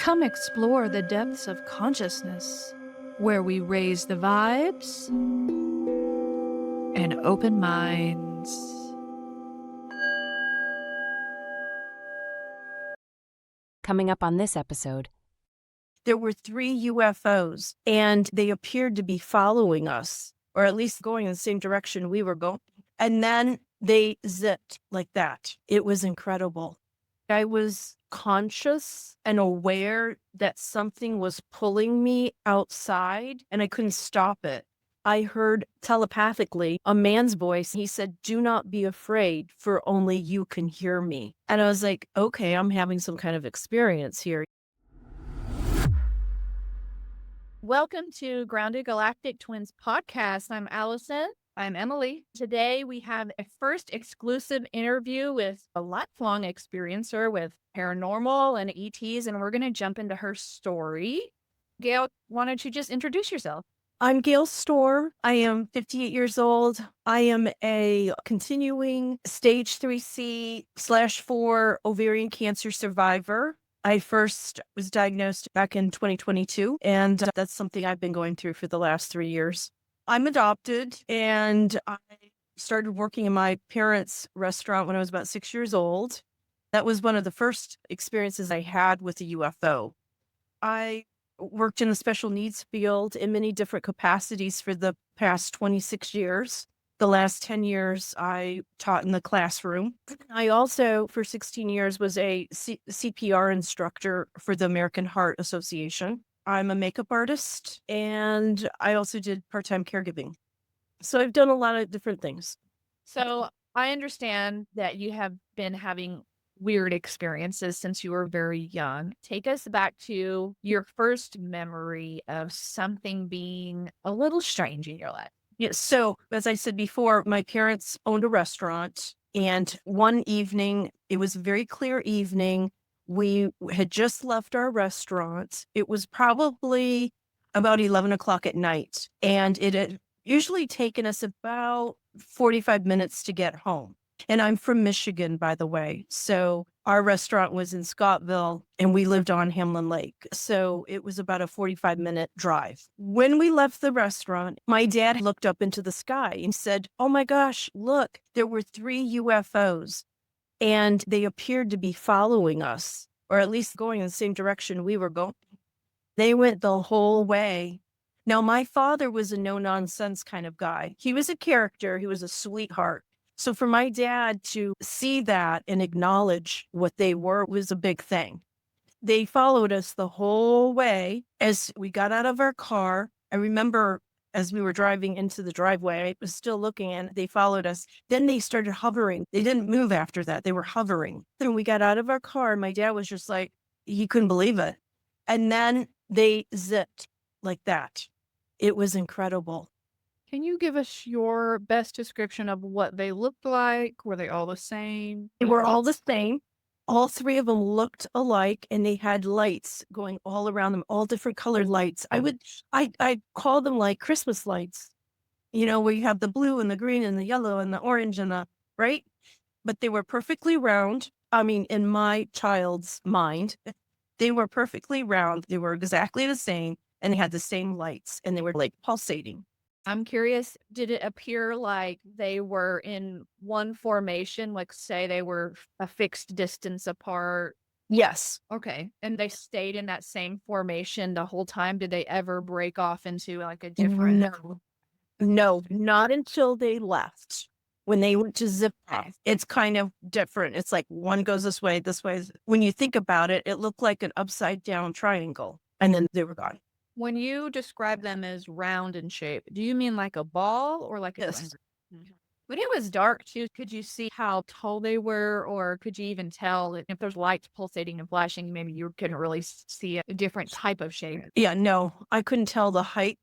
Come explore the depths of consciousness, where we raise the vibes and open minds. Coming up on this episode. There were 3 UFOs, and they appeared to be following us, or at least going in the same direction we were going. And then they zipped like that. It was incredible. I was conscious and aware that something was pulling me outside, and I couldn't stop it. I heard telepathically a man's voice. He said, "Do not be afraid, for only you can hear me." And I was like, okay, I'm having some kind of experience here. Welcome to Grounded Galactic Twins podcast. I'm Allison. I'm Emily. Today we have a first exclusive interview with a lifelong experiencer with paranormal and ETs, and we're going to jump into her story. Gail, why don't you just introduce yourself? I'm Gail Storr. I am 58 years old. I am a continuing stage 3C/4 ovarian cancer survivor. I first was diagnosed back in 2022, and that's something I've been going through for the last 3 years. I'm adopted, and I started working in my parents' restaurant when I was about 6 years old. That was one of the first experiences I had with a UFO. I worked in the special needs field in many different capacities for the past 26 years. The last 10 years, I taught in the classroom. I also, for 16 years, was a CPR instructor for the American Heart Association. I'm a makeup artist, and I also did part-time caregiving. So I've done a lot of different things. So I understand that you have been having weird experiences since you were very young. Take us back to your first memory of something being a little strange in your life. Yeah, so as I said before, my parents owned a restaurant, and one evening, it was a very clear evening. We had just left our restaurant. It was probably about 11 o'clock at night, and it had usually taken us about 45 minutes to get home. And I'm from Michigan, by the way. So our restaurant was in Scottville, and we lived on Hamlin Lake. So it was about a 45-minute drive. When we left the restaurant, my dad looked up into the sky and said, "Oh my gosh, look, there were 3 UFOs, and they appeared to be following us, or at least going in the same direction we were going." They went the whole way. Now, my father was a no-nonsense kind of guy. He was a character. He was a sweetheart. So for my dad to see that and acknowledge what they were was a big thing. They followed us the whole way as we got out of our car. I remember as we were driving into the driveway, I was still looking, and they followed us. Then they started hovering. They didn't move after that. They were hovering. Then we got out of our car, and my dad was just like, he couldn't believe it. And then they zipped like that. It was incredible. Can you give us your best description of what they looked like? Were they all the same? They were all the same. All 3 of them looked alike, and they had lights going all around them, all different colored lights. I call them like Christmas lights, where you have the blue and the green and the yellow and the orange and right? But they were perfectly round. I mean, in my child's mind, they were perfectly round. They were exactly the same, and they had the same lights, and they were like pulsating. I'm curious, did it appear like they were in one formation, like say they were a fixed distance apart? Yes. Okay. And they stayed in that same formation the whole time? Did they ever break off into like a different? No, not until they left. When they went to zip off, it's kind of different. It's like one goes this way, this way. When you think about it, it looked like an upside down triangle, and then they were gone. When you describe them as round in shape, do you mean like a ball or like a Yes. When it was dark too, could you see how tall they were, or could you even tell if there's lights pulsating and flashing, maybe you couldn't really see a different type of shape? Yeah, no, I couldn't tell the height,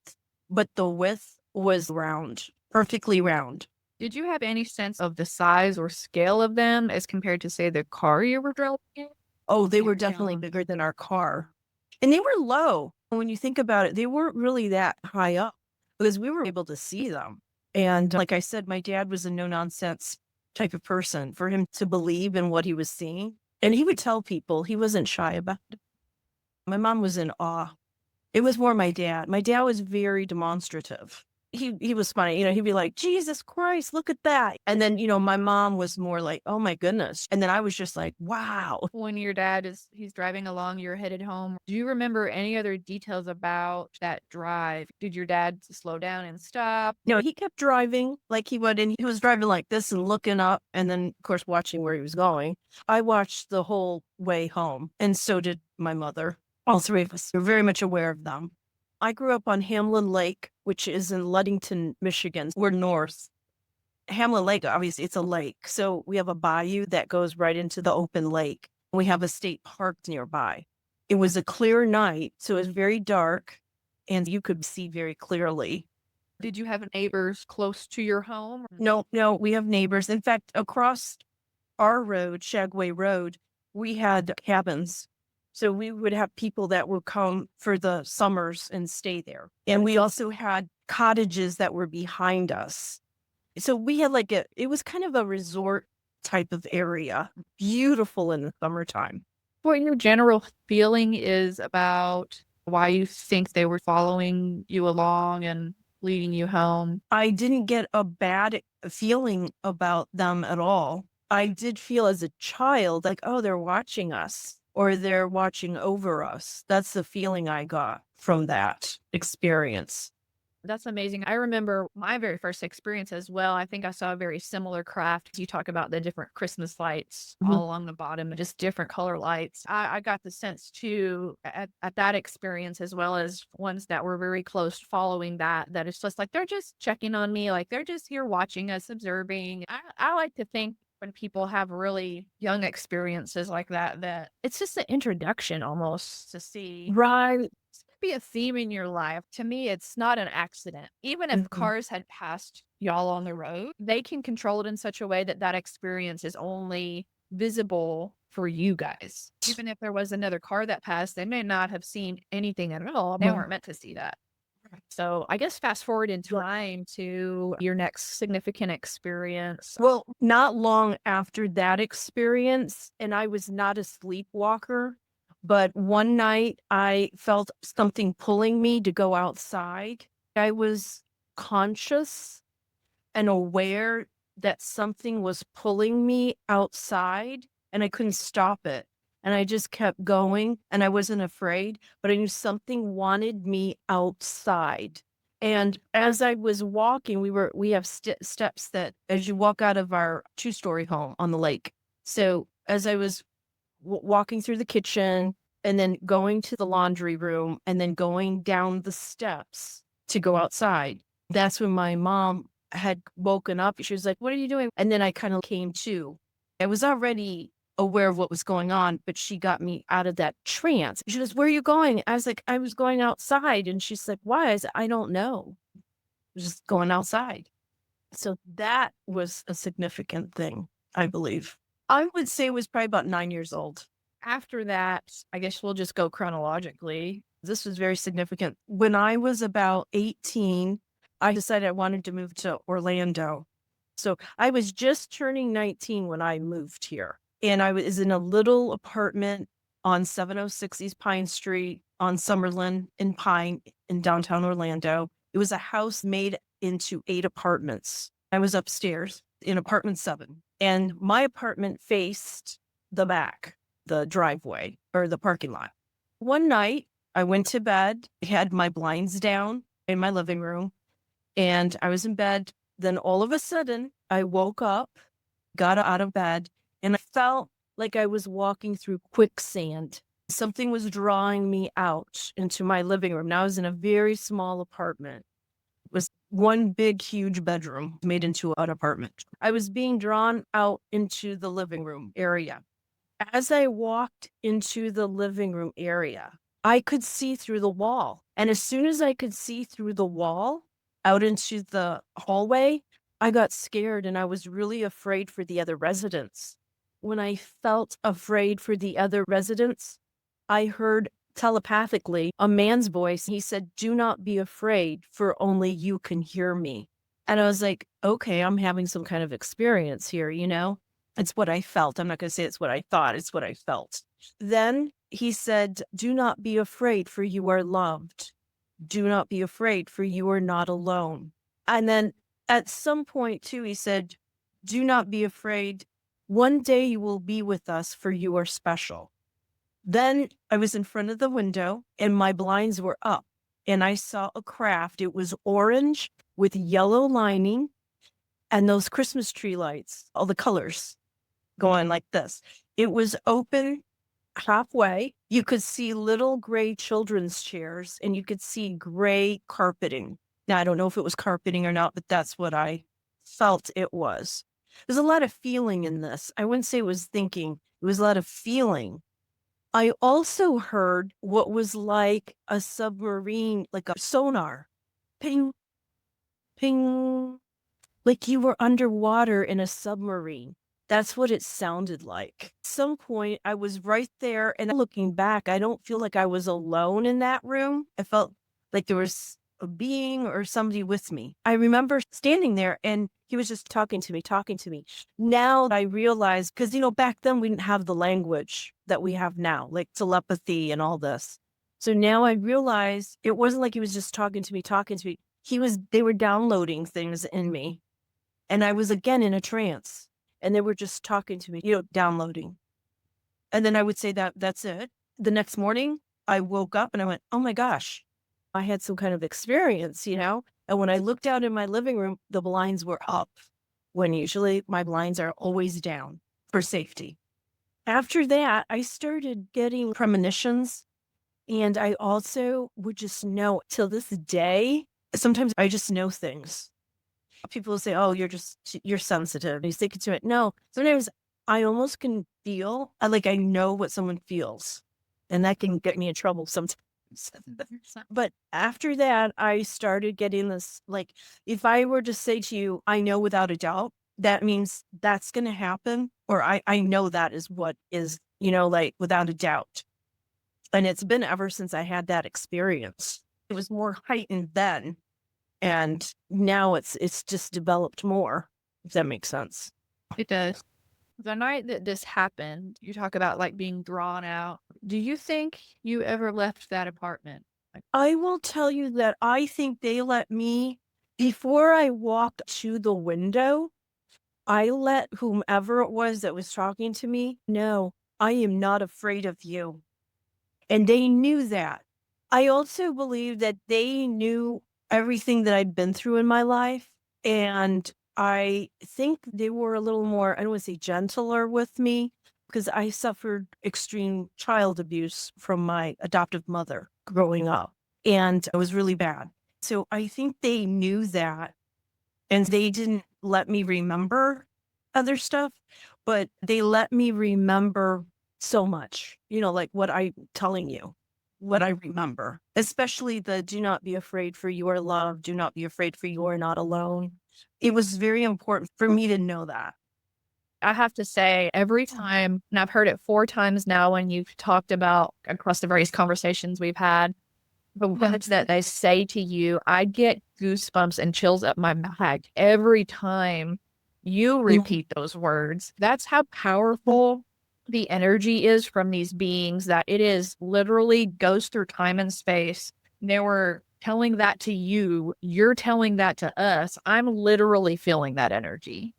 but the width was round, perfectly round. Did you have any sense of the size or scale of them as compared to, say, the car you were driving in? Oh, they were definitely bigger than our car. And they were low. When you think about it, they weren't really that high up because we were able to see them. And like I said, my dad was a no-nonsense type of person. For him to believe in what he was seeing, and he would tell people, he wasn't shy about it. My mom was in awe. It was more my dad. My dad was very demonstrative. He was funny. He'd be like, Jesus Christ, look at that. And then, my mom was more like, oh my goodness. And then I was just like, wow. When your dad he's driving along, you're headed home. Do you remember any other details about that drive? Did your dad slow down and stop? No, he kept driving like he would, and he was driving like this and looking up and then, of course, watching where he was going. I watched the whole way home, and so did my mother. All three of us were very much aware of them. I grew up on Hamlin Lake, which is in Ludington, Michigan. We're north. Hamlin Lake, obviously, it's a lake. So we have a bayou that goes right into the open lake. We have a state park nearby. It was a clear night, so it was very dark, and you could see very clearly. Did you have neighbors close to your home? No, we have neighbors. In fact, across our road, Shagway Road, we had cabins. So we would have people that would come for the summers and stay there. And we also had cottages that were behind us. So we had it was kind of a resort type of area, beautiful in the summertime. What your general feeling is about why you think they were following you along and leading you home? I didn't get a bad feeling about them at all. I did feel as a child like, oh, they're watching us or they're watching over us. That's the feeling I got from that experience. That's amazing. I remember my very first experience as well. I think I saw a very similar craft. You talk about the different Christmas lights all along the bottom, just different color lights. I got the sense too at that experience, as well as ones that were very close following that it's just like, they're just checking on me. Like they're just here watching us, observing. I like to think when people have really young experiences like that it's just an introduction almost to see. Right. Be a theme in your life. To me, it's not an accident. Even if cars had passed y'all on the road, they can control it in such a way that experience is only visible for you guys. Even if there was another car that passed, they may not have seen anything at all. They weren't meant to see that. So I guess fast forward in time to your next significant experience. Well, not long after that experience, and I was not a sleepwalker, but one night I felt something pulling me to go outside. I was conscious and aware that something was pulling me outside and I couldn't stop it. And I just kept going and I wasn't afraid, but I knew something wanted me outside. And as I was walking, we have steps that as you walk out of our 2-story home on the lake. So as I was walking through the kitchen and then going to the laundry room and then going down the steps to go outside, that's when my mom had woken up. She was like, what are you doing? And then I kind of came to. I was already aware of what was going on, but she got me out of that trance. She goes, where are you going? I was like, I was going outside. And she's like, why? I said, I don't know. I was just going outside. So that was a significant thing, I believe. I would say it was probably about 9 years old. After that, I guess we'll just go chronologically. This was very significant. When I was about 18, I decided I wanted to move to Orlando. So I was just turning 19 when I moved here. And I was in a little apartment on 706 East Pine Street on Summerlin in Pine in downtown Orlando. It was a house made into 8 apartments. I was upstairs in apartment 7. And my apartment faced the back, the driveway or the parking lot. One night, I went to bed, had my blinds down in my living room, and I was in bed. Then all of a sudden, I woke up, got out of bed, and I felt like I was walking through quicksand. Something was drawing me out into my living room. Now I was in a very small apartment. It was one big, huge bedroom made into an apartment. I was being drawn out into the living room area. As I walked into the living room area, I could see through the wall. And as soon as I could see through the wall out into the hallway, I got scared and I was really afraid for the other residents. When I felt afraid for the other residents, I heard telepathically a man's voice. He said, do not be afraid, for only you can hear me. And I was like, okay, I'm having some kind of experience here, you know? It's what I felt. I'm not going to say it's what I thought. It's what I felt. Then he said, "Do not be afraid, for you are loved. Do not be afraid, for you are not alone." And then at some point, too, he said, "Do not be afraid. One day you will be with us, for you are special." Then I was in front of the window and my blinds were up and I saw a craft. It was orange with yellow lining and those Christmas tree lights, all the colors going like this. It was open halfway. You could see little gray children's chairs and you could see gray carpeting. Now, I don't know if it was carpeting or not, but that's what I felt it was. There's a lot of feeling in this. I wouldn't say it was thinking, it was a lot of feeling. I also heard what was like a submarine, like a sonar. Ping, ping, like you were underwater in a submarine. That's what it sounded like. At some point, I was right there, and looking back, I don't feel like I was alone in that room. I felt like there was a being or somebody with me. I remember standing there, and he was just talking to me, talking to me. Now I realize, because, back then we didn't have the language that we have now, like telepathy and all this. So now I realize it wasn't like he was just talking to me, talking to me. They were downloading things in me. And I was again in a trance and they were just talking to me, downloading. And then I would say that's it. The next morning I woke up and I went, oh my gosh, I had some kind of experience, And when I looked out in my living room, the blinds were up when usually my blinds are always down for safety. After that, I started getting premonitions and I also would just know till this day. Sometimes I just know things. People say, oh, you're sensitive. You stick to it. No, sometimes I almost can feel, like I know what someone feels. And that can get me in trouble sometimes. But after that, I started getting this, like, if I were to say to you, I know without a doubt, that means that's going to happen. Or I know that is what is, like without a doubt. And it's been ever since I had that experience. It was more heightened then. And now it's just developed more, if that makes sense. It does. The night that this happened, you talk about like being drawn out. Do you think you ever left that apartment? I will tell you that I think they let me, before I walked to the window, I let whomever it was that was talking to me know I am not afraid of you. And they knew that. I also believe that they knew everything that I'd been through in my life. And I think they were a little more, I don't want to say gentler with me, because I suffered extreme child abuse from my adoptive mother growing up. And it was really bad. So I think they knew that. And they didn't let me remember other stuff, but they let me remember so much, like what I'm telling you, what I remember, especially the do not be afraid, for you are loved. Do not be afraid, for you are not alone. It was very important for me to know that. I have to say, every time, and I've heard it 4 times now when you've talked about across the various conversations we've had, the words that they say to you, I get goosebumps and chills up my back every time you repeat those words. That's how powerful the energy is from these beings, that it is literally goes through time and space. They were telling that to you. You're telling that to us. I'm literally feeling that energy.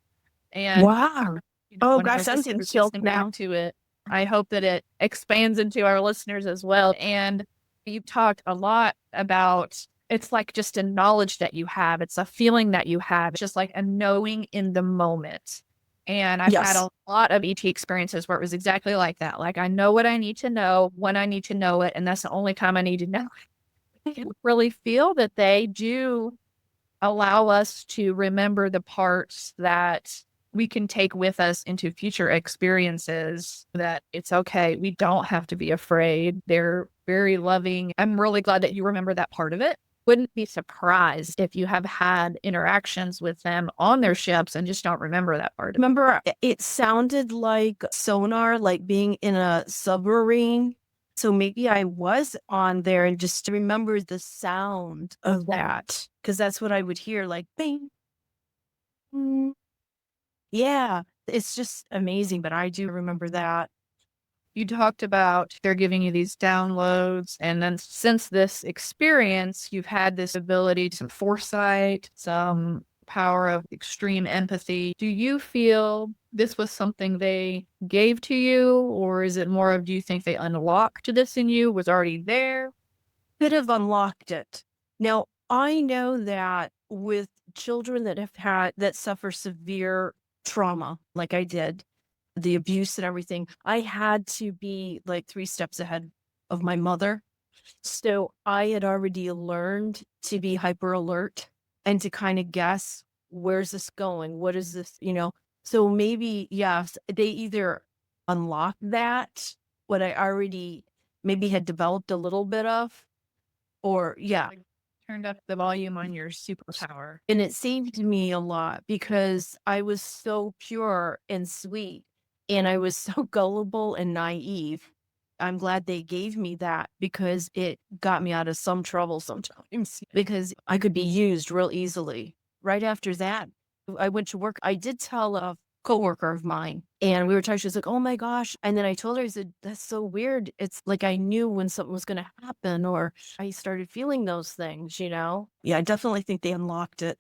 And Wow. Oh when our gosh, I'm getting listeners chilled listen now. back to it, I hope that it expands into our listeners as well. And you've talked a lot about, it's like just a knowledge that you have. It's a feeling that you have. It's just like a knowing in the moment. And I've had Yes. a lot of ET experiences where it was exactly like that. Like, I know what I need to know when I need to know it. And that's the only time I need to know it. I can really feel that they do allow us to remember the parts that we can take with us into future experiences, that it's okay. We don't have to be afraid. They're very loving. I'm really glad that you remember that part of it. Wouldn't be surprised if you have had interactions with them on their ships and just don't remember that part. Remember, it sounded like sonar, like being in a submarine. So maybe I was on there and just remember the sound of that, because that's what I would hear, like bing. Mm. Yeah, it's just amazing. But I do remember that. You talked about they're giving you these downloads, and then since this experience, you've had this ability, some foresight, some power of extreme empathy. Do you feel this was something they gave to you, or is it more of, do you think they unlocked this in you, was already there? Could have unlocked it. Now, I know that with children that suffer severe trauma, like I did, the abuse and everything, I had to be like 3 steps ahead of my mother. So I had already learned to be hyper alert and to kind of guess, where's this going? What is this? So maybe, yes, they either unlocked that, what I already maybe had developed a little bit of, or yeah. Like, turned up the volume on your superpower. And it saved me a lot because I was so pure and sweet and I was so gullible and naive. I'm glad they gave me that because it got me out of some trouble sometimes because I could be used real easily. Right after that, I went to work. I did tell a coworker of mine and we were talking. She was like, oh my gosh. And then I told her, I said, that's so weird. It's like I knew when something was going to happen or I started feeling those things, Yeah, I definitely think they unlocked it.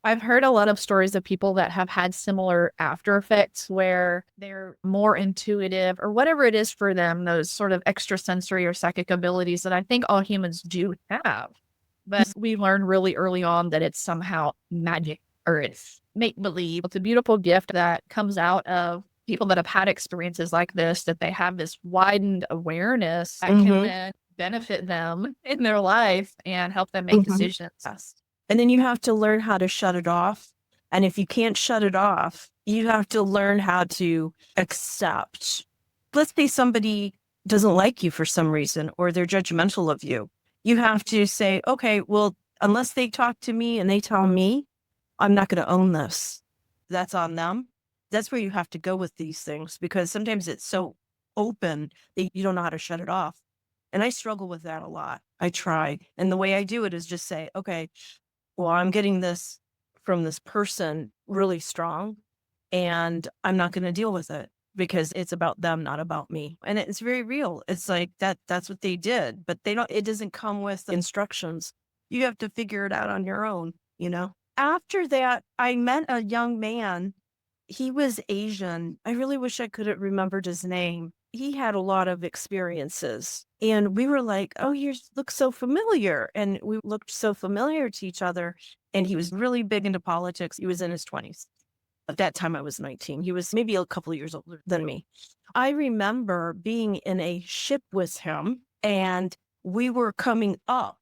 I've heard a lot of stories of people that have had similar after effects where they're more intuitive or whatever it is for them, those sort of extrasensory or psychic abilities that I think all humans do have. But we learn really early on that it's somehow magic or it's make believe. It's a beautiful gift that comes out of people that have had experiences like this, that they have this widened awareness that can then benefit them in their life and help them make decisions. Yes. And then you have to learn how to shut it off. And if you can't shut it off, you have to learn how to accept. Let's say somebody doesn't like you for some reason, or they're judgmental of you. You have to say, okay, well, unless they talk to me and they tell me, I'm not going to own this. That's on them. That's where you have to go with these things because sometimes it's so open that you don't know how to shut it off. And I struggle with that a lot. I try. And the way I do it is just say, okay, well, I'm getting this from this person really strong and I'm not going to deal with it because it's about them, not about me. And it's very real. It's like that's what they did, but it doesn't come with instructions. You have to figure it out on your own. After that, I met a young man. He was Asian. I really wish I could have remembered his name. He had a lot of experiences and we were like, oh, you look so familiar. And we looked so familiar to each other. And he was really big into politics. He was in his 20s. At that time, I was 19. He was maybe a couple of years older than me. I remember being in a ship with him and we were coming up.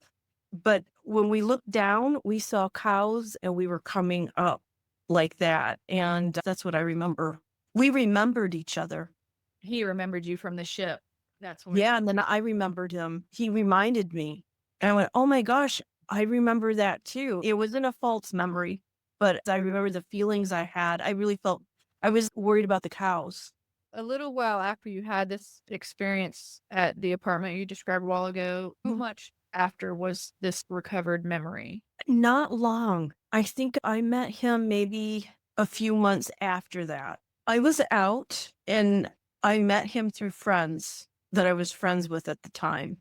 But when we looked down, we saw cows and we were coming up like that. And that's what I remember. We remembered each other. He remembered you from the ship. That's what. Yeah, and then I remembered him. He reminded me. And I went, oh my gosh, I remember that too. It wasn't a false memory, but I remember the feelings I had. I really felt I was worried about the cows. A little while after you had this experience at the apartment you described a while ago, how much after was this recovered memory? Not long. I think I met him maybe a few months after that. I was out and I met him through friends that I was friends with at the time.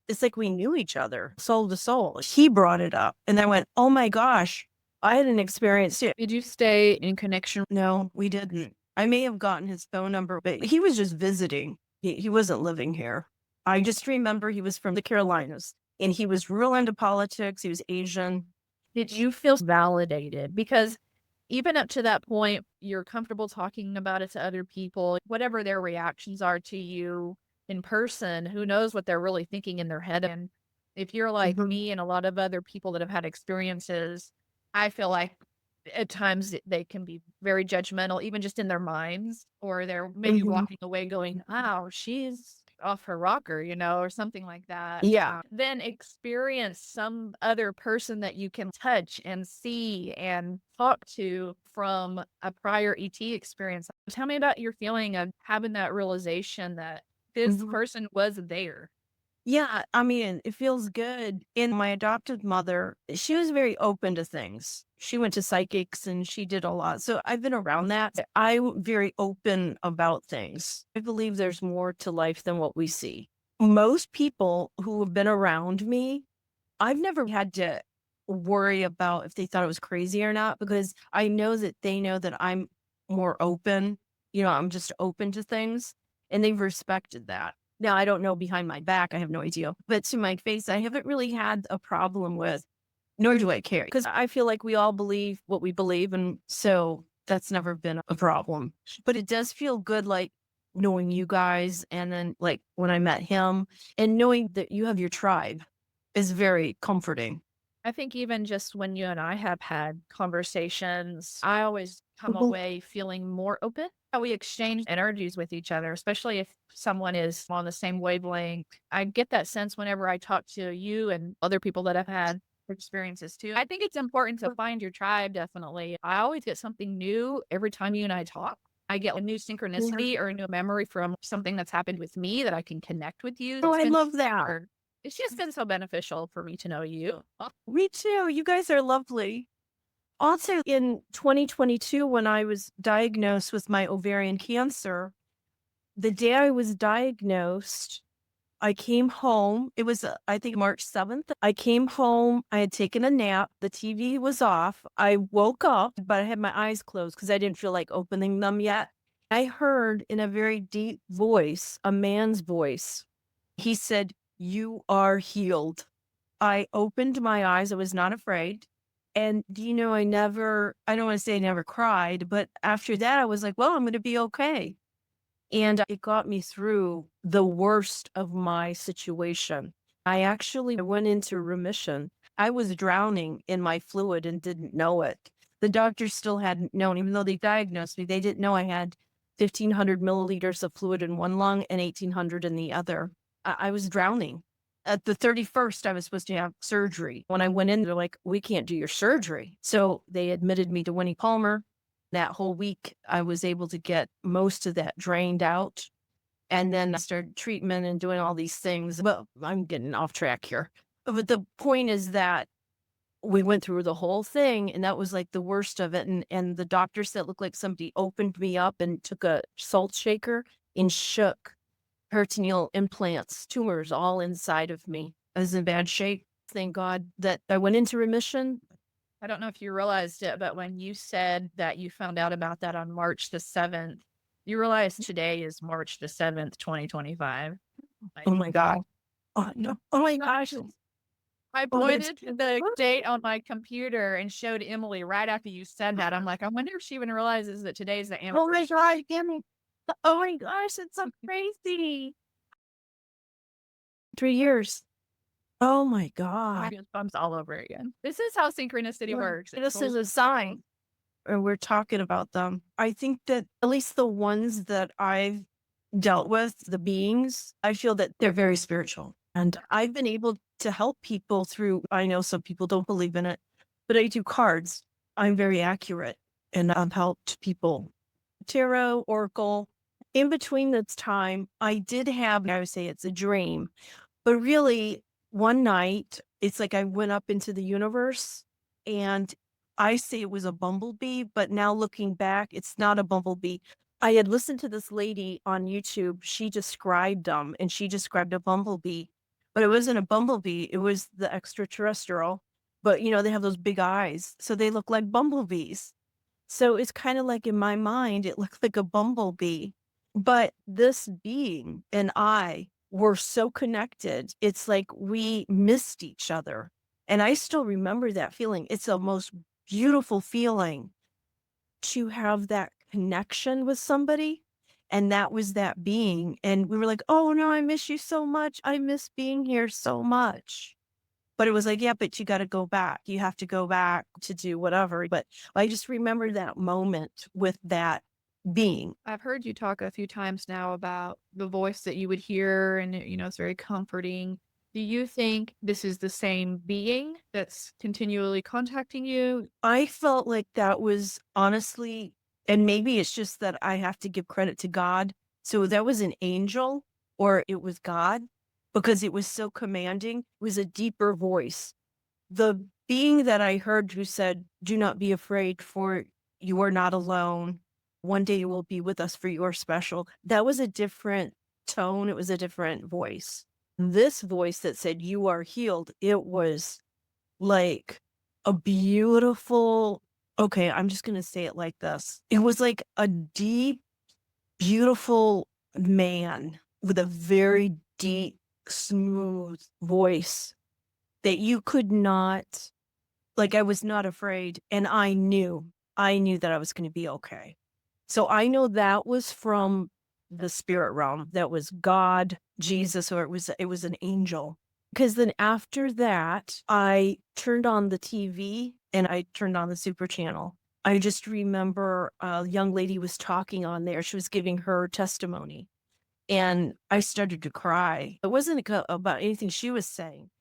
It's like we knew each other, soul to soul. He brought it up and I went, oh my gosh, I had an experience too. Did you stay in connection? No, we didn't. I may have gotten his phone number, but he was just visiting. He wasn't living here. I just remember he was from the Carolinas and he was real into politics. He was Asian. Did you feel validated? Because even up to that point, you're comfortable talking about it to other people, whatever their reactions are to you in person, who knows what they're really thinking in their head. And if you're like me and a lot of other people that have had experiences, I feel like at times they can be very judgmental, even just in their minds, or they're maybe walking away going, wow, she's off her rocker, or something like that. Yeah. Then experience some other person that you can touch and see and talk to from a prior ET experience. Tell me about your feeling of having that realization that this person was there. Yeah, I mean, it feels good. And my adopted mother, she was very open to things. She went to psychics and she did a lot. So I've been around that. I'm very open about things. I believe there's more to life than what we see. Most people who have been around me, I've never had to worry about if they thought it was crazy or not, because I know that they know that I'm more open. I'm just open to things, and they've respected that. Now, I don't know behind my back, I have no idea. But to my face, I haven't really had a problem with, nor do I care, because I feel like we all believe what we believe. And so that's never been a problem. But it does feel good, like knowing you guys. And then, like, when I met him and knowing that you have your tribe is very comforting. I think even just when you and I have had conversations, I always come Mhm. away feeling more open. How we exchange energies with each other, especially if someone is on the same wavelength. I get that sense whenever I talk to you and other people that have had experiences too. I think it's important to find your tribe, definitely. I always get something new every time you and I talk. I get a new synchronicity or a new memory from something that's happened with me that I can connect with you. Oh, It's I been love that. it's just been so beneficial for me to know you. Me too. You guys are lovely. Also, in 2022, when I was diagnosed with my ovarian cancer, the day I was diagnosed, I came home. It was, I think, March 7th. I came home. I had taken a nap. The TV was off. I woke up, but I had my eyes closed because I didn't feel like opening them yet. I heard in a very deep voice, a man's voice. He said, "You are healed." I opened my eyes. I was not afraid. And do you know, I don't want to say I never cried, but after that, I was like, well, I'm going to be okay. And it got me through the worst of my situation. I actually went into remission. I was drowning in my fluid and didn't know it. The doctors still hadn't known, even though they diagnosed me, they didn't know I had 1,500 milliliters of fluid in one lung and 1,800 in the other. I was drowning. At the 31st, I was supposed to have surgery. When I went in, they're like, we can't do your surgery. So they admitted me to Winnie Palmer. That whole week, I was able to get most of that drained out. And then I started treatment and doing all these things. But I'm getting off track here. But the point is that we went through the whole thing, and that was like the worst of it. And the doctor said it looked like somebody opened me up and took a salt shaker and shook peritoneal implants, tumors all inside of me. I was in bad shape. Thank God that I went into remission. I don't know if you realized it, but when you said that you found out about that on March the 7th, you realize today is March the 7th, 2025. Oh my God. Oh no. Oh my gosh. I Oh, pointed to the date on my computer and showed Emily right after you said that. I'm like, I wonder if she even realizes that today's the oh my anniversary. God. Damn. Oh my gosh. It's so crazy. 3 years. Oh my God. Goosebumps all over again. This is how synchronicity works. This is a sign. And we're talking about them. I think that at least the ones that I've dealt with, the beings, I feel that they're very spiritual. And I've been able to help people through, I know some people don't believe in it, but I do cards. I'm very accurate and I've helped people. Tarot, Oracle. In between this time, I did have, I would say it's a dream, but really one night, it's like I went up into the universe and I say it was a bumblebee, but now looking back, it's not a bumblebee. I had listened to this lady on YouTube. She described them and she described a bumblebee, but it wasn't a bumblebee. It was the extraterrestrial, but they have those big eyes. So they look like bumblebees. So it's kind of like in my mind, it looked like a bumblebee. But this being and I were so connected. It's like we missed each other. And I still remember that feeling. It's the most beautiful feeling to have that connection with somebody. And that was that being. And we were like, oh no, I miss you so much. I miss being here so much. But it was like, yeah, but you got to go back. You have to go back to do whatever. But I just remember that moment with that being. I've heard you talk a few times now about the voice that you would hear, and it's very comforting. Do you think this is the same being that's continually contacting you? I felt like that was honestly, and maybe it's just that I have to give credit to God. So that was an angel or it was God. because it was so commanding. It was a deeper voice. The being that I heard who said, "Do not be afraid, for you are not alone. One day you will be with us, for you are special." That was a different tone. It was a different voice. This voice that said, "You are healed," it was like a beautiful, okay, I'm just going to say it like this. It was like a deep, beautiful man with a very deep, smooth voice that you could not, like, I was not afraid. And I knew that I was going to be okay. So I know that was from the spirit realm. That was God, Jesus, or it was an angel. Because then after that, I turned on the TV and I turned on the super channel. I just remember a young lady was talking on there. She was giving her testimony and I started to cry. It wasn't about anything she was saying.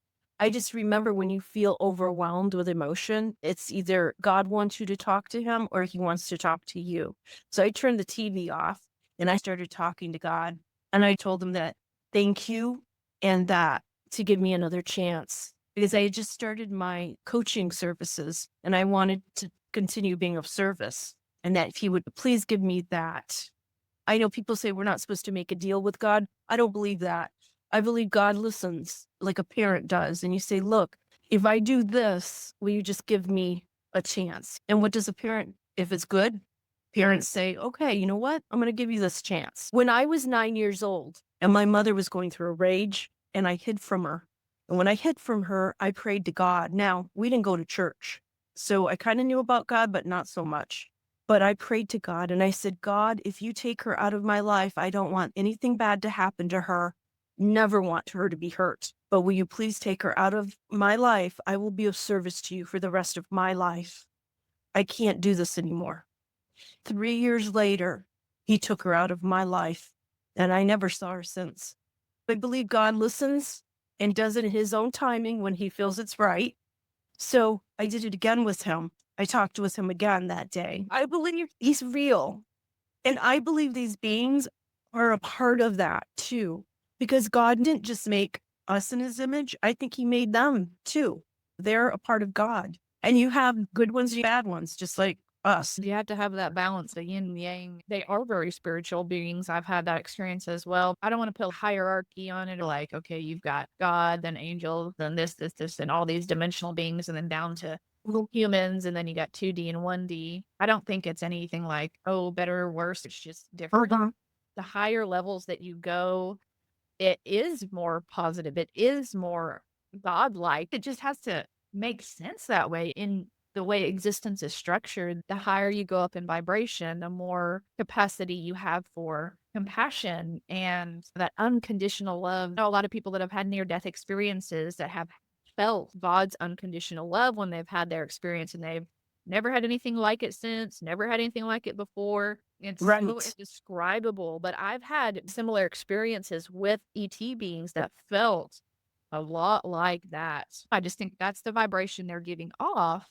I just remember when you feel overwhelmed with emotion, it's either God wants you to talk to him or he wants to talk to you. So I turned the TV off and I started talking to God. And I told him that thank you and that to give me another chance because I had just started my coaching services and I wanted to continue being of service and that if he would please give me that. I know people say we're not supposed to make a deal with God. I don't believe that. I believe God listens like a parent does. And you say, look, if I do this, will you just give me a chance? And what does a parent, if it's good, parents say, okay, you know what? I'm going to give you this chance. When I was 9 years old and my mother was going through a rage and I hid from her. And when I hid from her, I prayed to God. Now, we didn't go to church. So I kind of knew about God, but not so much. But I prayed to God and I said, God, if you take her out of my life, I don't want anything bad to happen to her. Never want her to be hurt. But will you please take her out of my life? I will be of service to you for the rest of my life. I can't do this anymore. 3 years later, he took her out of my life and I never saw her since. I believe God listens and does it in his own timing when he feels it's right. So I did it again with him. I talked with him again that day. I believe he's real. And I believe these beings are a part of that too, because God didn't just make us in his image. I think he made them too. They're a part of God. And you have good ones, you bad ones, just like us. You have to have that balance, the yin and yang. They are very spiritual beings. I've had that experience as well. I don't want to put hierarchy on it, like, okay, you've got God, then angels, then this, and all these dimensional beings, and then down to little humans, and then you got 2D and 1D. I don't think it's anything like, oh, better or worse. It's just different. The higher levels that you go, it is more positive. It is more godlike. It just has to make sense that way in the way existence is structured. The higher you go up in vibration, the more capacity you have for compassion and that unconditional love. I know a lot of people that have had near-death experiences that have felt God's unconditional love when they've had their experience and they've never had anything like it since, never had anything like it before. It's so Right. indescribable, but I've had similar experiences with ET beings that felt a lot like that. I just think that's the vibration they're giving off.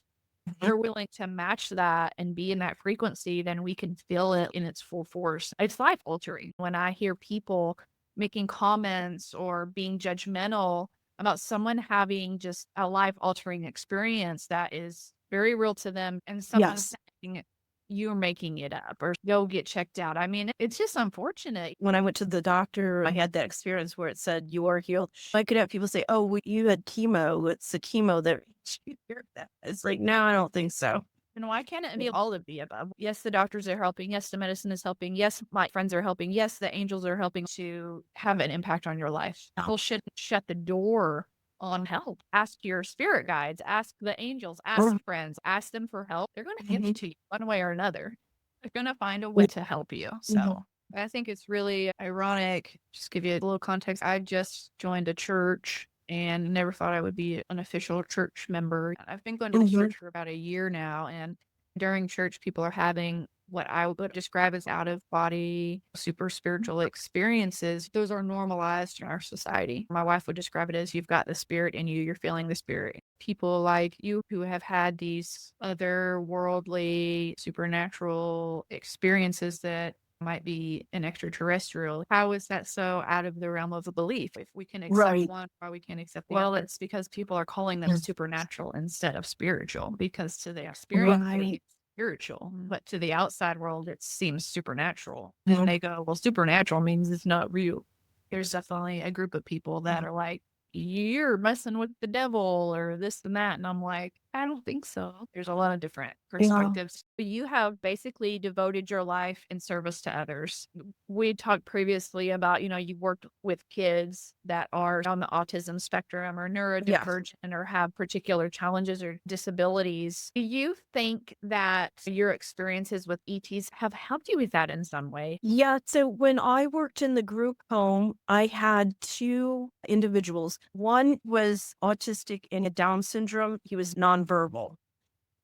They're willing to match that and be in that frequency, then we can feel it in its full force. It's life altering. When I hear people making comments or being judgmental about someone having just a life altering experience that is very real to them, and someone Yes. saying you're making it up or go get checked out. I mean, it's just unfortunate. When I went to the doctor, I had that experience where it said, you are healed. I could have people say, oh, well, you had chemo. It's the chemo that you hear that. It's like, no, I don't think so. And why can't it be all of the above? Yes, the doctors are helping. Yes, the medicine is helping. Yes, my friends are helping. Yes, the angels are helping to have an impact on your life. People shouldn't shut the door on help. Ask your spirit guides, ask the angels, ask friends, ask them for help. They're going to give it to you one way or another. They're going to find a way to help you. So I think it's really ironic. Just give you a little context. I just joined a church and never thought I would be an official church member. I've been going to the church for about a year now, and during church, people are having what I would describe as out of body, super spiritual experiences. Those are normalized in our society. My wife would describe it as you've got the spirit in you, you're feeling the spirit. People like you who have had these otherworldly, supernatural experiences that might be an extraterrestrial. How is that so out of the realm of a belief? If we can accept Right. one, why we can't accept the other? Well, it's because people are calling them supernatural instead of spiritual, because to the experience, Right. it's spiritual, but to the outside world, it seems supernatural. And they go, well, supernatural means it's not real. There's definitely a group of people that are like, you're messing with the devil or this and that. And I'm like, I don't think so. There's a lot of different Yeah. perspectives. But you have basically devoted your life in service to others. We talked previously about, you worked with kids that are on the autism spectrum or Yes. neurodivergent or have particular challenges or disabilities. Do you think that your experiences with ETs have helped you with that in some way? Yeah. So when I worked in the group home, I had two individuals. One was autistic and had Down syndrome. He was nonverbal.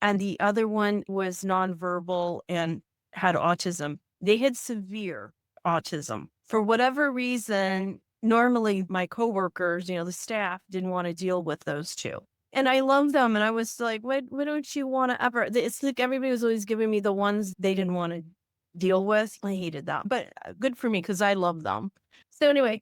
And the other one was nonverbal and had autism. They had severe autism. For whatever reason, normally my coworkers, the staff didn't want to deal with those two. And I love them. And I was like, why don't you want to ever? It's like everybody was always giving me the ones they didn't want to deal with. I hated that, but good for me because I love them. So anyway,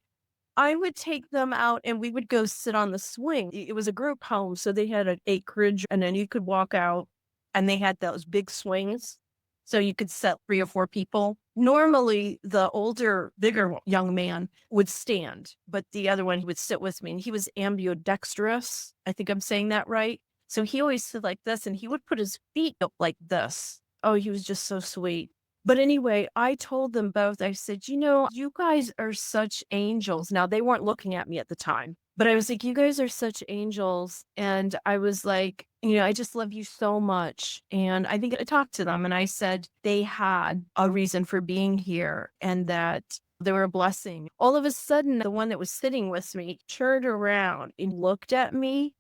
I would take them out and we would go sit on the swing. It was a group home, so they had an acreage and then you could walk out and they had those big swings. So you could set 3 or 4 people. Normally, the older, bigger young man would stand, but the other one would sit with me and he was ambidextrous. I think I'm saying that right. So he always stood like this and he would put his feet up like this. Oh, he was just so sweet. But anyway, I told them both, I said, you guys are such angels. Now, they weren't looking at me at the time, but I was like, you guys are such angels. And I was like, I just love you so much. And I think I talked to them and I said they had a reason for being here and that they were a blessing. All of a sudden, the one that was sitting with me turned around and looked at me.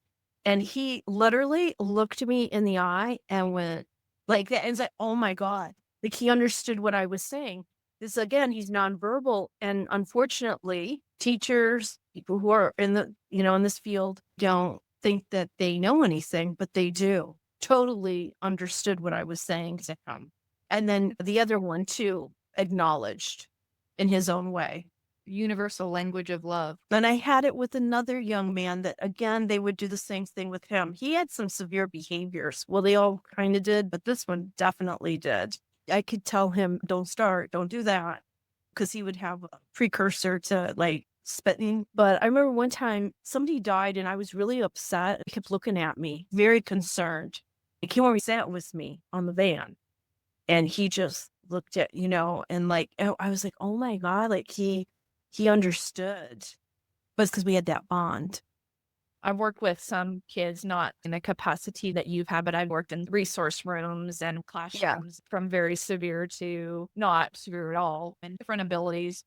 And he literally looked me in the eye and went like that. And it's like, oh my God. Like he understood what I was saying. This again, he's nonverbal. And unfortunately, teachers, people who are in in this field don't think that they know anything, but they do. Totally understood what I was saying to him. And then the other one too acknowledged in his own way. Universal language of love. And I had it with another young man that, again, they would do the same thing with him. He had some severe behaviors. Well, they all kind of did, but this one definitely did. I could tell him, don't start, don't do that, because he would have a precursor to like spitting. But I remember one time somebody died and I was really upset. He kept looking at me, very concerned. He came over, he sat with me on the van and he just looked at, and like, I was like, oh my God, like he understood. But it's because we had that bond. I've worked with some kids, not in the capacity that you've had, but I've worked in resource rooms and classrooms from very severe to not severe at all and different abilities.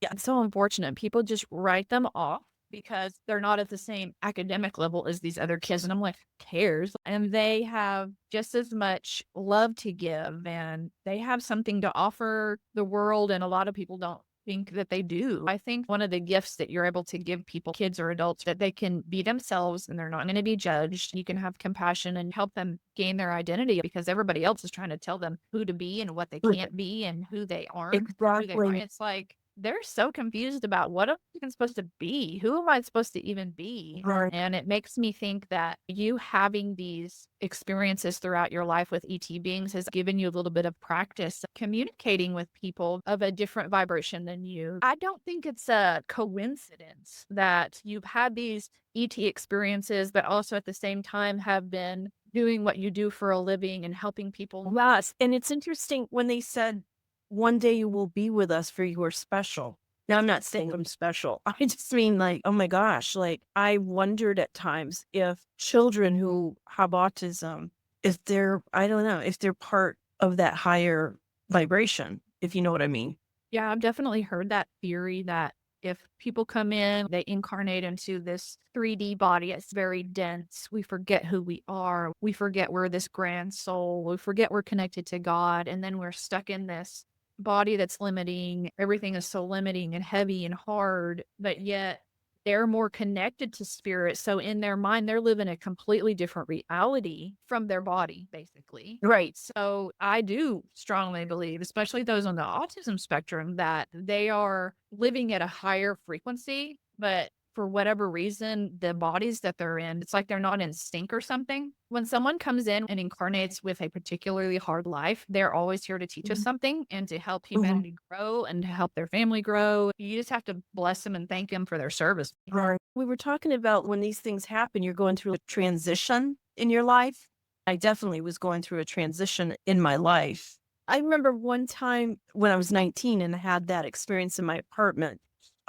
Yeah, it's so unfortunate. People just write them off because they're not at the same academic level as these other kids. And I'm like, who cares? And they have just as much love to give and they have something to offer the world. And a lot of people don't think that they do. I think one of the gifts that you're able to give people, kids or adults, that they can be themselves and they're not going to be judged. You can have compassion and help them gain their identity because everybody else is trying to tell them who to be and what they can't be and who they aren't. Who they are. Exactly. It's like they're so confused about what am I even supposed to be? Who am I supposed to even be? Right. And it makes me think that you having these experiences throughout your life with ET beings has given you a little bit of practice communicating with people of a different vibration than you. I don't think it's a coincidence that you've had these ET experiences, but also at the same time have been doing what you do for a living and helping people. Yes. And it's interesting when they said, one day you will be with us for you are special. Now, I'm not saying I'm special. I just mean like, oh my gosh, like I wondered at times if children who have autism, if they're, I don't know, if they're part of that higher vibration, if you know what I mean. Yeah, I've definitely heard that theory that if people come in, they incarnate into this 3D body, it's very dense. We forget who we are. We forget we're this grand soul. We forget we're connected to God. And then we're stuck in this body that's limiting. Everything is so limiting and heavy and hard, but yet they're more connected to spirit. So in their mind, they're living a completely different reality from their body, basically. Right. So I do strongly believe, especially those on the autism spectrum, that they are living at a higher frequency, but for whatever reason, the bodies that they're in, it's like they're not in sync or something. When someone comes in and incarnates with a particularly hard life, they're always here to teach us something and to help humanity grow and to help their family grow. You just have to bless them and thank them for their service. Right. We were talking about when these things happen, you're going through a transition in your life. I definitely was going through a transition in my life. I remember one time when I was 19 and I had that experience in my apartment.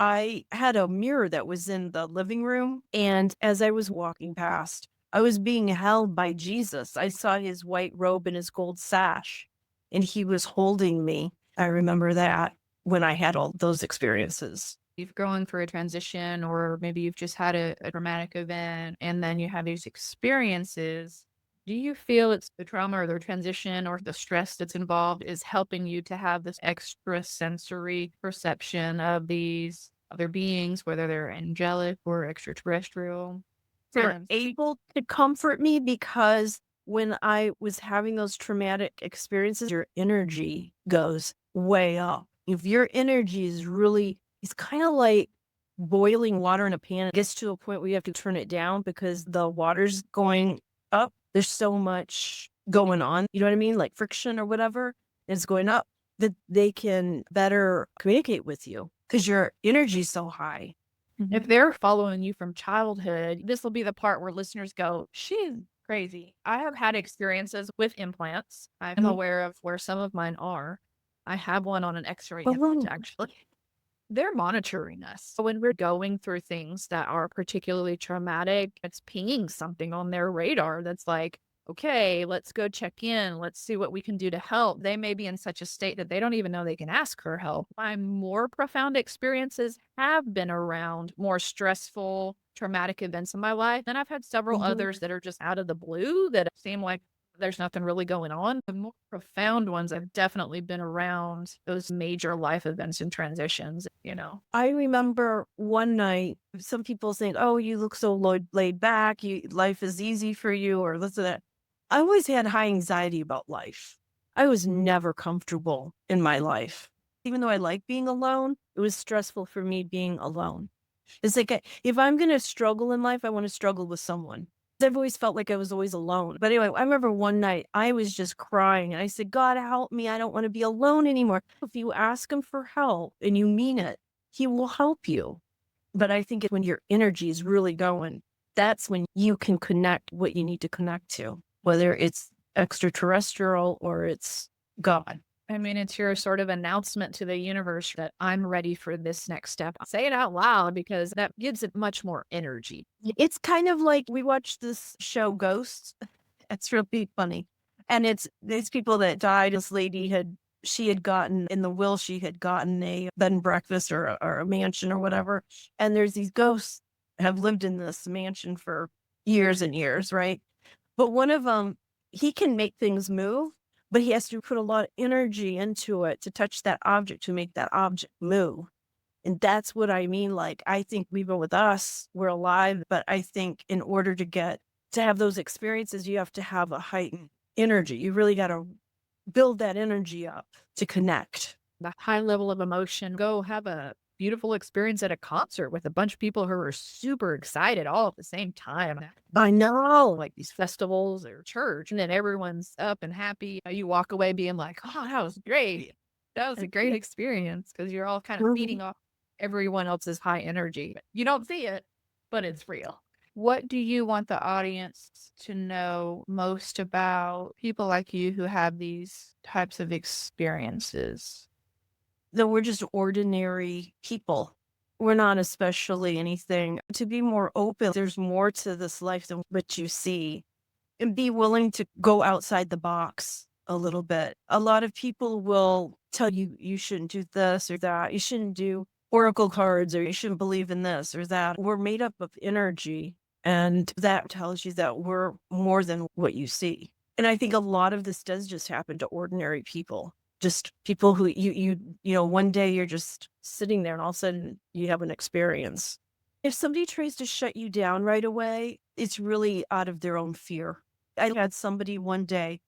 I had a mirror that was in the living room. And as I was walking past, I was being held by Jesus. I saw his white robe and his gold sash, and he was holding me. I remember that when I had all those experiences. You've going through a transition, or maybe you've just had a traumatic event, and then you have these experiences. Do you feel it's the trauma or the transition or the stress that's involved is helping you to have this extra sensory perception of these other beings, whether they're angelic or extraterrestrial? They're Um, able to comfort me because when I was having those traumatic experiences, your energy goes way up. If your energy is really, it's kind of like boiling water in a pan. It gets to a point where you have to turn it down because the water's going up. There's so much going on. You know what I mean? Like friction or whatever is going up, that they can better communicate with you because your energy's so high. If they're following you from childhood, this will be the part where listeners go, she's crazy. I have had experiences with implants. I'm Mhm. aware of where some of mine are. I have one on an x-ray Oh, implant, wow. actually. They're monitoring us. So when we're going through things that are particularly traumatic, it's pinging something on their radar that's like, okay, let's go check in. Let's see what we can do to help. They may be in such a state that they don't even know they can ask for help. My more profound experiences have been around more stressful, traumatic events in my life. And I've had several others that are just out of the blue that seem like there's nothing really going on. The more profound ones have definitely been around those major life events and transitions, you know. I remember one night, some people saying, "Oh, you look so laid back. Life is easy for you," or this or that. I always had high anxiety about life. I was never comfortable in my life. Even though I like being alone, it was stressful for me being alone. It's like if I'm going to struggle in life, I want to struggle with someone. I've always felt like I was always alone. But anyway, I remember one night I was just crying and I said, "God, help me. I don't want to be alone anymore." If you ask him for help and you mean it, he will help you. But I think when your energy is really going, that's when you can connect what you need to connect to, whether it's extraterrestrial or it's God. I mean, it's your sort of announcement to the universe that I'm ready for this next step. Say it out loud because that gives it much more energy. It's kind of like we watched this show Ghosts. It's really funny. And it's these people that died. This lady she had gotten in the will, she had gotten a bed and breakfast or a mansion or whatever. And there's these ghosts have lived in this mansion for years and years, right? But one of them, he can make things move, but he has to put a lot of energy into it to touch that object, to make that object move. And that's what I mean. Like, I think even with us, we're alive, but I think in order to have those experiences, you have to have a heightened energy. You really got to build that energy up to connect. The high level of emotion, go have a beautiful experience at a concert with a bunch of people who are super excited all at the same time. I know. Like these festivals or church, and then everyone's up and happy. You walk away being like, oh, that was great. That was a great experience because you're all kind of feeding off everyone else's high energy. You don't see it, but it's real. What do you want the audience to know most about people like you who have these types of experiences? That we're just ordinary people. We're not especially anything. To be more open, there's more to this life than what you see. And be willing to go outside the box a little bit. A lot of people will tell you you shouldn't do this or that. You shouldn't do oracle cards, or you shouldn't believe in this or that. We're made up of energy, and that tells you that we're more than what you see. And I think a lot of this does just happen to ordinary people. Just people who you know, one day you're just sitting there and all of a sudden you have an experience. If somebody tries to shut you down right away, it's really out of their own fear. I had somebody one day,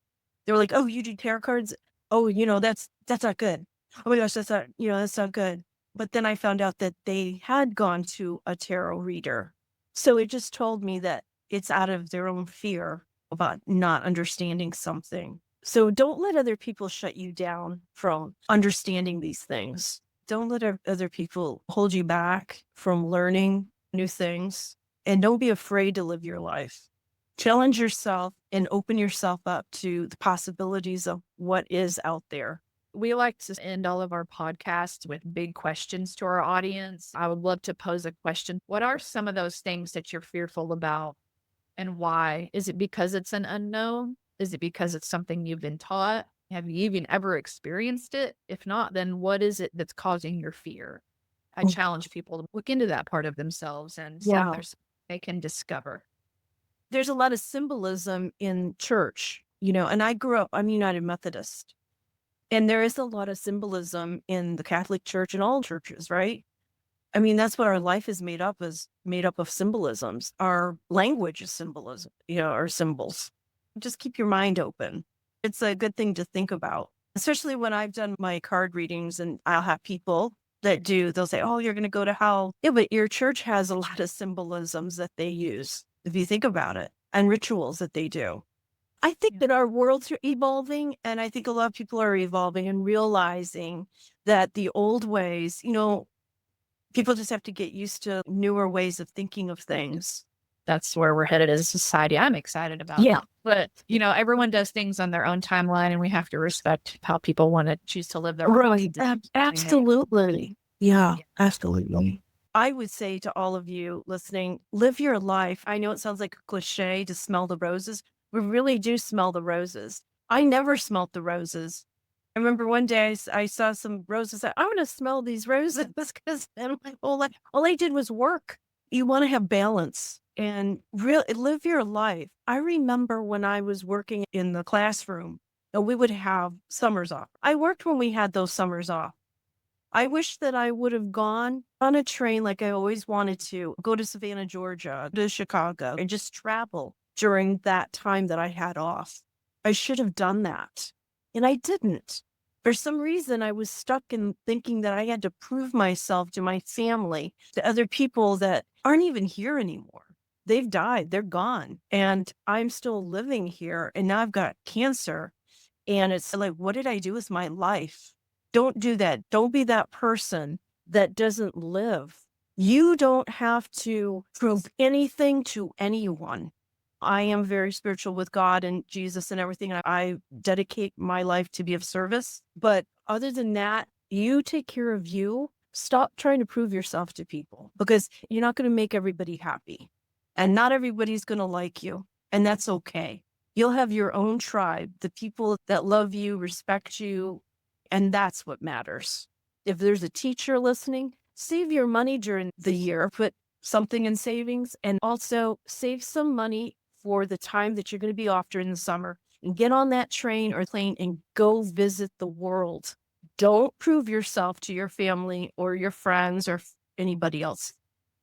they were like, "Oh, you do tarot cards? Oh, that's not good. Oh my gosh, that's not good." But then I found out that they had gone to a tarot reader. So it just told me that it's out of their own fear about not understanding something. So don't let other people shut you down from understanding these things. Don't let other people hold you back from learning new things. And don't be afraid to live your life. Challenge yourself and open yourself up to the possibilities of what is out there. We like to end all of our podcasts with big questions to our audience. I would love to pose a question. What are some of those things that you're fearful about and why? Is it because it's an unknown? Is it because it's something you've been taught? Have you even ever experienced it? If not, then what is it that's causing your fear? I challenge people to look into that part of themselves and see if Yeah. there's something they can discover. There's a lot of symbolism in church, and I'm United Methodist. And there is a lot of symbolism in the Catholic Church and all churches, right? I mean, that's what our life is made up of symbolisms. Our language is symbolism, our symbols. Just keep your mind open. It's a good thing to think about, especially when I've done my card readings and I'll have people they'll say, "Oh, you're going to go to hell." Yeah, but your church has a lot of symbolisms that they use, if you think about it, and rituals that they do. I think that our worlds are evolving, and I think a lot of people are evolving and realizing that the old ways, people just have to get used to newer ways of thinking of things. That's where we're headed as a society. I'm excited about Yeah. that. But, everyone does things on their own timeline, and we have to respect how people want to choose to live their Right. lives. Absolutely. Yeah, Yeah. absolutely. I would say to all of you listening, live your life. I know it sounds like a cliche to smell the roses. We really do smell the roses. I never smelt the roses. I remember one day I saw some roses. I want to smell these roses because then my whole life, all I did was work. You want to have balance and really live your life. I remember when I was working in the classroom, we would have summers off. I worked when we had those summers off. I wish that I would have gone on a train like I always wanted to, go to Savannah, Georgia, to Chicago, and just travel during that time that I had off. I should have done that. And I didn't. For some reason, I was stuck in thinking that I had to prove myself to my family, to other people that aren't even here anymore. They've died, they're gone. And I'm still living here. And now I've got cancer. And it's like, what did I do with my life? Don't do that. Don't be that person that doesn't live. You don't have to prove anything to anyone. I am very spiritual with God and Jesus and everything. I dedicate my life to be of service. But other than that, you take care of you. Stop trying to prove yourself to people because you're not going to make everybody happy. And not everybody's going to like you. And that's okay. You'll have your own tribe, the people that love you, respect you, and that's what matters. If there's a teacher listening, save your money during the year, put something in savings, and also save some money for the time that you're going to be off during the summer and get on that train or plane and go visit the world. Don't prove yourself to your family or your friends or anybody else.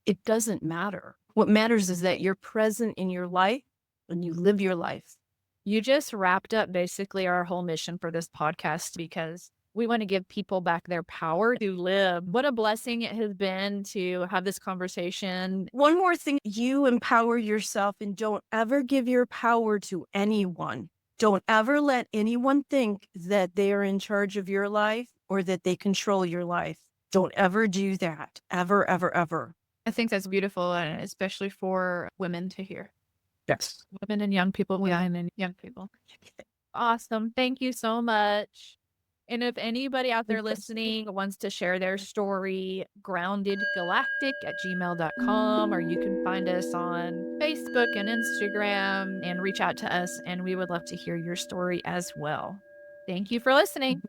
It doesn't matter. What matters is that you're present in your life and you live your life. You just wrapped up basically our whole mission for this podcast because we want to give people back their power to live. What a blessing it has been to have this conversation. One more thing, you empower yourself and don't ever give your power to anyone. Don't ever let anyone think that they are in charge of your life or that they control your life. Don't ever do that. Ever, ever, ever. I think that's beautiful, and especially for women to hear. Yes. Women and young people, women and young people. Awesome. Thank you so much. And if anybody out there listening wants to share their story, groundedgalactic@gmail.com, or you can find us on Facebook and Instagram and reach out to us, and we would love to hear your story as well. Thank you for listening.